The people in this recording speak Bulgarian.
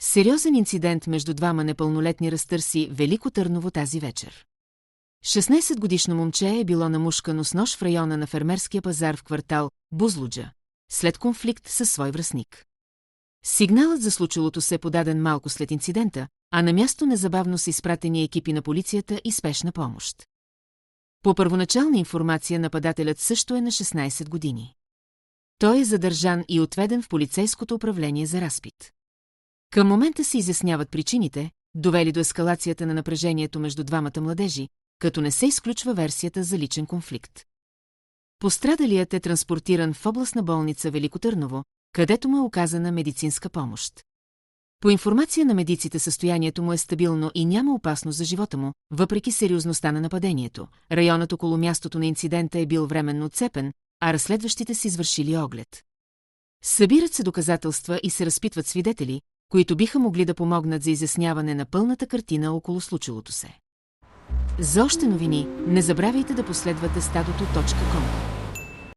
Сериозен инцидент между двама непълнолетни разтърси Велико Търново тази вечер. 16-годишно момче е било намушкано с нож в района на фермерския пазар в квартал Бузлуджа, след конфликт със свой връстник. Сигналът за случилото се е подаден малко след инцидента, а на място незабавно са изпратени екипи на полицията и спешна помощ. По първоначална информация нападателят също е на 16 години. Той е задържан и отведен в полицейското управление за разпит. Към момента се изясняват причините, довели до ескалацията на напрежението между двамата младежи, като не се изключва версията за личен конфликт. Пострадалият е транспортиран в областна болница Велико Търново, където му е оказана медицинска помощ. По информация на медиците състоянието му е стабилно и няма опасност за живота му, въпреки сериозността на нападението. Районът около мястото на инцидента е бил временно отцепен, а разследващите са извършили оглед. Събират се доказателства и се разпитват свидетели, които биха могли да помогнат за изясняване на пълната картина около случилото се. За още новини, не забравяйте да последвате стадото.com.